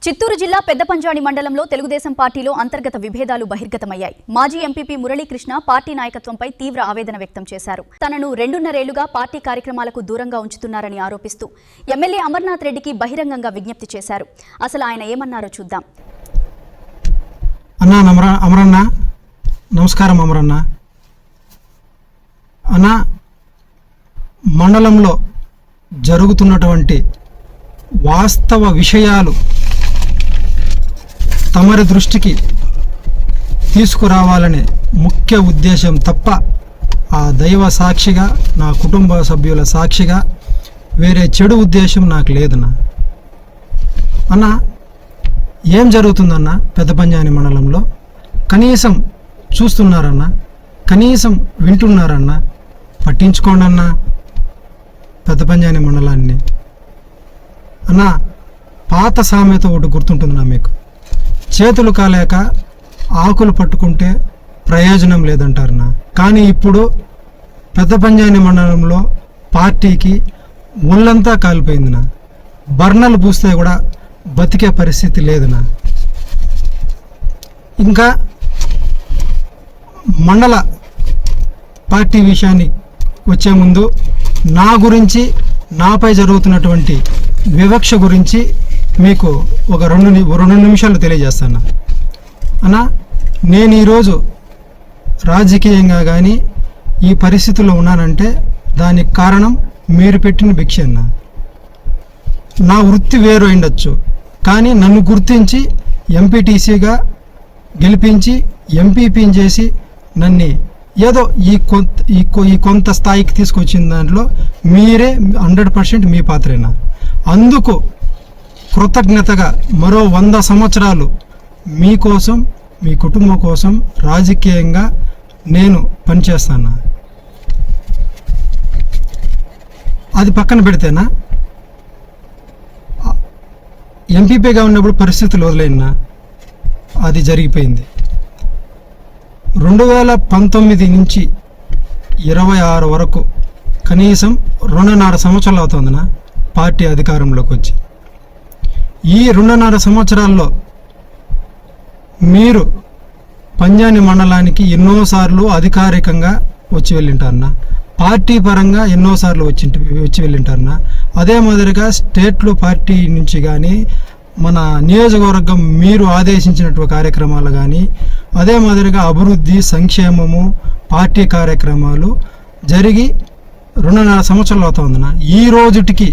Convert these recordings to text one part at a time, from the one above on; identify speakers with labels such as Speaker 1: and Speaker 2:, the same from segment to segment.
Speaker 1: చిత్తూరు జిల్లా పెద్దపంజాని మండలంలో తెలుగుదేశం పార్టీలో అంతర్గత విభేదాలు బహిర్గతమయ్యాయి. మాజీ ఎంపీపీ మురళీకృష్ణ పార్టీ నాయకత్వంపై తీవ్ర ఆవేదన వ్యక్తం చేశారు. తనను 2.5 ఏళ్లుగా పార్టీ కార్యక్రమాలకు దూరంగా ఉంచుతున్నారని ఆరోపిస్తూ ఎమ్మెల్యే అమర్నాథ్ రెడ్డికి బహిరంగంగా విజ్ఞప్తి చేశారు. అసలు ఆయన ఏమన్నారో చూద్దాం.
Speaker 2: అమరన్న, నమస్కారం అమరన్న. అన్నా, మండలంలో జరుగుతున్నటువంటి వాస్తవ విషయాలు తమరి దృష్టికి తీసుకురావాలనే ముఖ్య ఉద్దేశం తప్ప ఆ దైవ సాక్షిగా, నా కుటుంబ సభ్యుల సాక్షిగా వేరే చెడు ఉద్దేశం నాకు లేదన్నా. అన్న, ఏం జరుగుతుందన్న పెద్దపంజాని మండలంలో? కనీసం చూస్తున్నారన్నా, కనీసం వింటున్నారన్నా? పట్టించుకోండి అన్న పెద్దపంజాని మండలాన్ని. అన్న, పాత సామెత ఒకటి గుర్తుంటుందన్నా మీకు, చేతులు కాలేక ఆకులు పట్టుకుంటే ప్రయోజనం లేదంటారన్నా. కానీ ఇప్పుడు పెద్దపంజాని మండలంలో పార్టీకి ఒళ్ళంతా కాలిపోయిందినా. బర్నలు పూస్తే కూడా బతికే పరిస్థితి లేదునా. ఇంకా మండల పార్టీ విషయాన్ని వచ్చే ముందు నా గురించి, నాపై జరుగుతున్నటువంటి వివక్ష గురించి మీకు ఒక రెండు నిమిషాలు తెలియజేస్తాను అన్న. నేను ఈరోజు రాజకీయంగా కానీ ఈ పరిస్థితుల్లో ఉన్నానంటే దానికి కారణం మీరు పెట్టిన భిక్ష అన్న. నా వృత్తి వేరు అయిండొచ్చు, కానీ నన్ను గుర్తించి ఎంపీటీసీగా గెలిపించి ఎంపీపీని చేసి నన్ను ఏదో ఈ కొంత స్థాయికి తీసుకొచ్చిన దాంట్లో మీరే 100% మీ పాత్రేనా. అందుకు కృతజ్ఞతగా మరో 100 సంవత్సరాలు మీకోసం, మీ కుటుంబం కోసం రాజకీయంగా నేను పనిచేస్తాను. అది పక్కన పెడితేనా, ఎంపీపీగా ఉన్నప్పుడు పరిస్థితులు వదిలేనా, అది జరిగిపోయింది. 2019 నుంచి 26 వరకు కనీసం 2.5 సంవత్సరాలు అవుతుందినా పార్టీ అధికారంలోకి వచ్చి. ఈ 2.5 సంవత్సరాల్లో మీరు పంజాని మండలానికి ఎన్నోసార్లు అధికారికంగా వచ్చి వెళ్ళింటారన్నా, పార్టీ పరంగా ఎన్నోసార్లు వచ్చి వెళ్ళింటారన్నా. అదే మాదిరిగా స్టేట్లో పార్టీ నుంచి కానీ, మన నియోజకవర్గం మీరు ఆదేశించినటువంటి కార్యక్రమాలు కానీ, అదే మాదిరిగా అభివృద్ధి, సంక్షేమము, పార్టీ కార్యక్రమాలు జరిగి 2.5 సంవత్సరాలు అవుతుందన్నా. ఈ రోజుటికి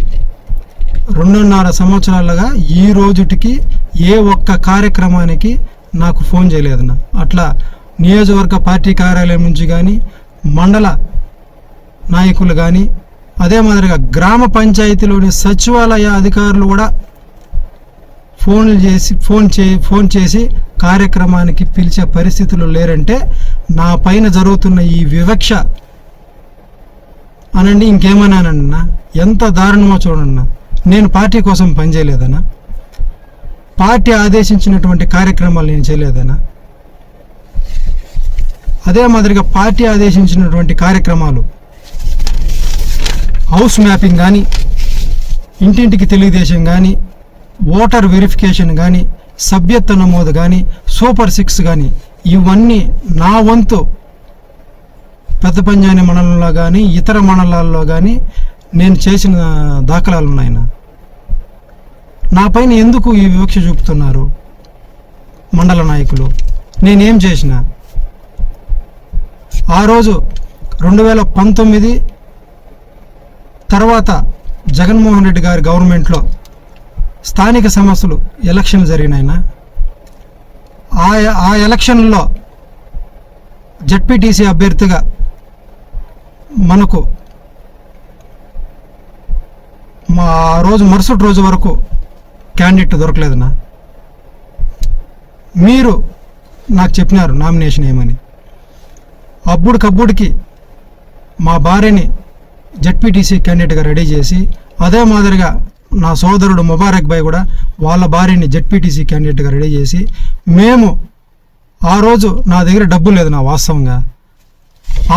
Speaker 2: 2.5 సంవత్సరాలుగా ఈ రోజుటికి ఏ ఒక్క కార్యక్రమానికి నాకు ఫోన్ చేయలేదన్నా. అట్లా నియోజకవర్గ పార్టీ కార్యాలయం నుంచి కానీ, మండల నాయకులు కానీ, అదే మాదిరిగా గ్రామ పంచాయతీలోని సచివాలయ అధికారులు కూడా ఫోన్ చేసి కార్యక్రమానికి పిలిచే పరిస్థితులు లేరంటే నా పైన జరుగుతున్న ఈ వివక్ష అనండి, ఇంకేమన్నానన్నా. ఎంత దారుణమో చూడన్నా. నేను పార్టీ కోసం పనిచేయలేదనా? పార్టీ ఆదేశించినటువంటి కార్యక్రమాలు నేను చేయలేదనా? అదే మాదిరిగా పార్టీ ఆదేశించినటువంటి కార్యక్రమాలు, హౌస్ మ్యాపింగ్ కానీ, ఇంటింటికి తెలుగుదేశం కానీ, ఓటర్ వెరిఫికేషన్ కానీ, సభ్యత్వ నమోదు కానీ, సూపర్ 6 కానీ, ఇవన్నీ నా వంతు పెద్దపంజాని మండలంలో కానీ ఇతర మండలాల్లో కానీ నేను చేసిన దాఖలాలు ఉన్నాయన. నా పైన ఎందుకు ఈ వివక్ష చూపుతున్నారు మండల నాయకులు? నేనేం చేసిన? ఆ రోజు 2019 తర్వాత జగన్మోహన్ రెడ్డి గారి గవర్నమెంట్లో స్థానిక సంస్థలు ఎలక్షన్లు జరిగినాయినా. ఆ ఎలక్షన్లో జడ్పీటీసీ అభ్యర్థిగా మనకు మరుసటి రోజు వరకు క్యాండిడేట్ దొరకలేదన్నా. మీరు నాకు చెప్పినారు నామినేషన్ ఏమని. అప్పుడికప్పుడికి మా భార్యని జడ్పీటీసీ క్యాండిడేట్గా రెడీ చేసి, అదే మాదిరిగా నా సోదరుడు ముబారక్ భాయ్ కూడా వాళ్ళ భార్యని జడ్పీటీసీ క్యాండిడేట్గా రెడీ చేసి, మేము ఆ రోజు నా దగ్గర డబ్బు లేదు నా వాస్తవంగా.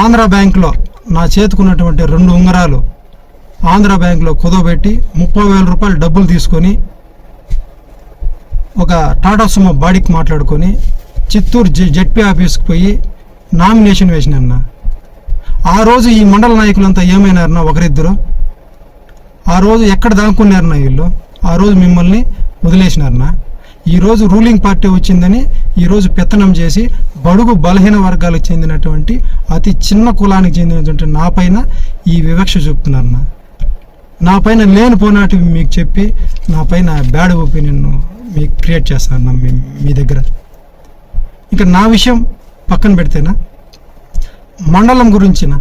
Speaker 2: ఆంధ్ర బ్యాంకులో నా చేతుకున్నటువంటి 2 ఉంగరాలు ఆంధ్ర బ్యాంకులో కుదవబెట్టి 30,000 రూపాయలు డబ్బులు తీసుకొని ఒక టాటా సుమో బాడీకి మాట్లాడుకొని చిత్తూరు జెడ్పీ ఆఫీస్కి పోయి నామినేషన్ వేసినారన్న. ఆ రోజు ఈ మండల నాయకులంతా ఏమైనారన్నా? ఒకరిద్దరు. ఆ రోజు ఎక్కడ దాక్కున్నారన్నా వీళ్ళు? ఆ రోజు మిమ్మల్ని వదిలేసినారన్నా. ఈరోజు రూలింగ్ పార్టీ వచ్చిందని ఈరోజు పెత్తనం చేసి బడుగు బలహీన వర్గాలకు చెందినటువంటి అతి చిన్న కులానికి చెందినటువంటి నా పైన ఈ వివక్ష చూపుతున్నారన్నా. నా పైన లేనిపోనాటివి మీకు చెప్పి నా పైన బ్యాడ్ ఒపీనియన్ మీకు క్రియేట్ చేస్తానన్నా మీ దగ్గర. ఇంకా నా విషయం పక్కన పెడితేనా, మండలం గురించిన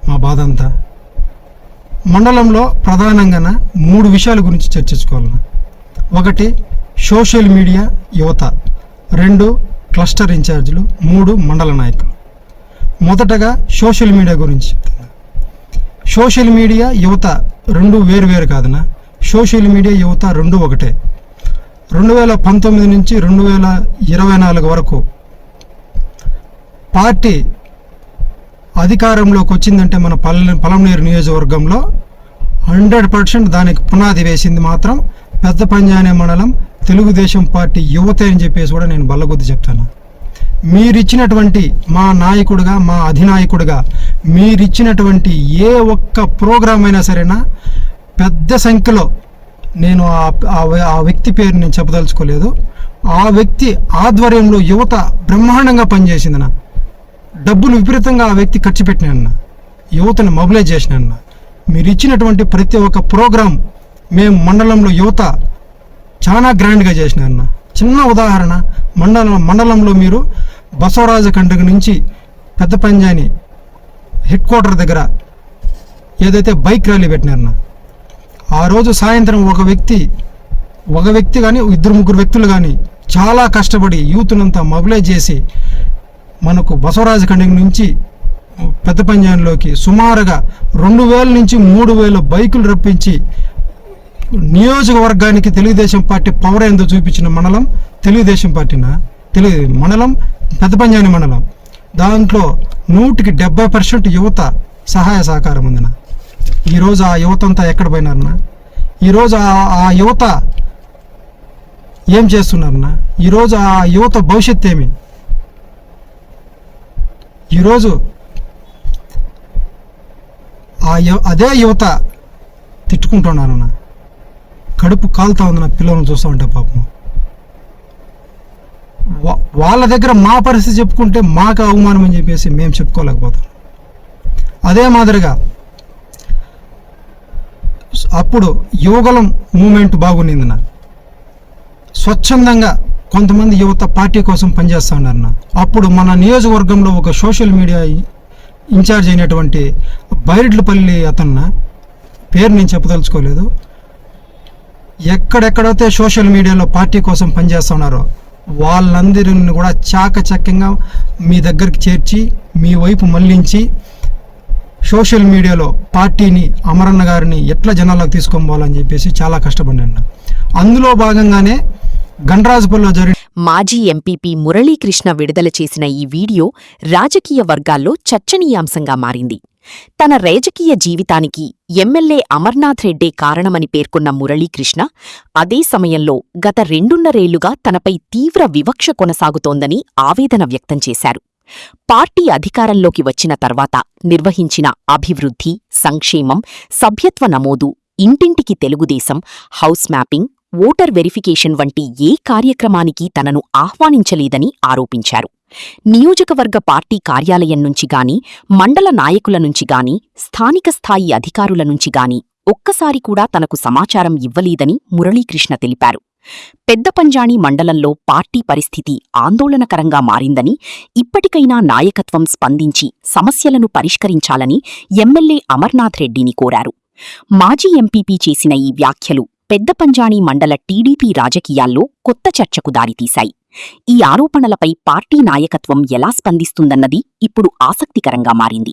Speaker 2: మా బాధ అంతా. మండలంలో ప్రధానంగా 3 విషయాల గురించి చర్చించుకోవాలన్నా. 1 సోషల్ మీడియా యువత, 2 క్లస్టర్ ఇన్ఛార్జీలు, 3 మండల నాయకులు. మొదటగా సోషల్ మీడియా గురించి. సోషల్ మీడియా యువత 2 వేరు కాదన్నా. సోషల్ మీడియా యువత 2 ఒకటే. 2019 నుంచి 2024 వరకు పార్టీ అధికారంలోకి వచ్చిందంటే మన పలమనేరు నియోజకవర్గంలో 100% దానికి పునాది వేసింది మాత్రం పెద్ద పంజాని మండలం తెలుగుదేశం పార్టీ యువతే అని చెప్పేసి కూడా నేను బల్లగొద్ది చెప్తాను. మీరిచ్చినటువంటి మా నాయకుడిగా, మా అధినాయకుడిగా మీరిచ్చినటువంటి ఏ ఒక్క ప్రోగ్రాం అయినా సరేనా, పెద్ద సంఖ్యలో, నేను ఆ వ్యక్తి పేరు నేను చెప్పదలుచుకోలేదు, ఆ వ్యక్తి ఆధ్వర్యంలో యువత బ్రహ్మాండంగా పనిచేసిందన్న. డబ్బులు విపరీతంగా ఆ వ్యక్తి ఖర్చు పెట్టినాయన్న, యువతను మొబిలైజ్ చేసినాయన్న. మీరు ఇచ్చినటువంటి ప్రతి ఒక్క ప్రోగ్రాం మేము మండలంలో యువత చాలా గ్రాండ్గా చేసినాయన్న. చిన్న ఉదాహరణ, మండలంలో మీరు బసవరాజ కండ్రిగ నుంచి పెద్ద పంజాని హెడ్ క్వార్టర్ దగ్గర ఏదైతే బైక్ ర్యాలీ పెట్టినారన్న, ఆ రోజు సాయంత్రం ఒక వ్యక్తి కానీ 2-3 వ్యక్తులు కానీ చాలా కష్టపడి యూత్నంతా మొబిలైజ్ చేసి మనకు బసవరాజ కండ్రిగ నుంచి పెద్ద పంజానిలోకి సుమారుగా 2000 నుంచి 3000 బైకులు రప్పించి నియోజకవర్గానికి తెలుగుదేశం పార్టీ పవర్ ఏందో చూపించిన మండలం తెలుగుదేశం పార్టీనా? మండలం పెద్ద పంజాని మండలం. దాంట్లో 170% యువత సహాయ సహకారం ఉందిన. ఈరోజు ఆ యువత అంతా ఎక్కడ పోయినారన్నా? ఈరోజు ఆ యువత ఏం చేస్తున్నారన్నా? ఈరోజు ఆ యువత భవిష్యత్తు ఏమి? ఈరోజు అదే యువత తిట్టుకుంటున్నారన్న. కడుపు కాలుతా ఉంది నా పిల్లలను చూస్తూ ఉంటే పాపం. వాళ్ళ దగ్గర మా పరిస్థితి చెప్పుకుంటే మాకు అవమానం అని చెప్పేసి మేము చెప్పుకోలేకపోతాం. అదే మాదిరిగా అప్పుడు యువగలం మూమెంట్ బాగుండింది. స్వచ్ఛందంగా కొంతమంది యువత పార్టీ కోసం పనిచేస్తూ ఉన్నారన్న. అప్పుడు మన నియోజకవర్గంలో ఒక సోషల్ మీడియా ఇన్ఛార్జ్ అయినటువంటి బైరెడ్లపల్లి అతన్న పేరు నేను చెప్పదలుచుకోలేదు, ఎక్కడెక్కడైతే సోషల్ మీడియాలో పార్టీ కోసం పనిచేస్తున్నారో వాళ్ళందరిని కూడా చాకచక్యంగా మీ దగ్గరికి చేర్చి మీ వైపు మళ్లించి సోషల్ మీడియాలో పార్టీని, అమరన్న గారిని ఎట్లా జనాలకు తీసుకొని పోవాలని చెప్పేసి చాలా కష్టపడినా. అందులో భాగంగానే గండ్రాజుపల్లిలో జరిగిన
Speaker 3: మాజీ ఎంపీపీ మురళీకృష్ణ విడుదల చేసిన ఈ వీడియో రాజకీయ వర్గాల్లో చర్చనీయాంశంగా మారింది. తన రాజకీయ జీవితానికి ఎమ్మెల్యే అమర్నాథ్ రెడ్డే కారణమని పేర్కొన్న మురళీకృష్ణ, అదే సమయంలో గత 2.5 ఏళ్లుగా తనపై తీవ్ర వివక్ష కొనసాగుతోందని ఆవేదన వ్యక్తం చేశారు. పార్టీ అధికారంలోకి వచ్చిన తర్వాత నిర్వహించిన అభివృద్ధి, సంక్షేమం, సభ్యత్వ నమోదు, ఇంటింటికి Telugu Desam, house mapping, voter verification వంటి ఏ కార్యక్రమానికి తనను ఆహ్వానించలేదని ఆరోపించారు. నియోజకవర్గ పార్టీ కార్యాలయం నుంచి గాని, మండల నాయకుల నుంచి గాని, స్థానిక స్థాయి అధికారుల నుంచి గాని ఒక్కసారి కూడా తనకు సమాచారం ఇవ్వలేదని మురళీకృష్ణ తెలిపారు. పెద్ద పంజాని మండలంలో పార్టీ పరిస్థితి ఆందోళనకరంగా మారిందని, ఇప్పటికైనా నాయకత్వం స్పందించి సమస్యలను పరిష్కరించాలని ఎమ్మెల్యే అమర్నాథ్ రెడ్డిని కోరారు. మాజీ ఎంపీపీ చేసిన ఈ వ్యాఖ్యలు పెద్ద పంజాని మండల టీడీపీ రాజకీయాల్లో కొత్త చర్చకు దారితీశాయి. ఈ ఆరోపణలపై పార్టీ నాయకత్వం ఎలా స్పందిస్తుందన్నది ఇప్పుడు ఆసక్తికరంగా మారింది.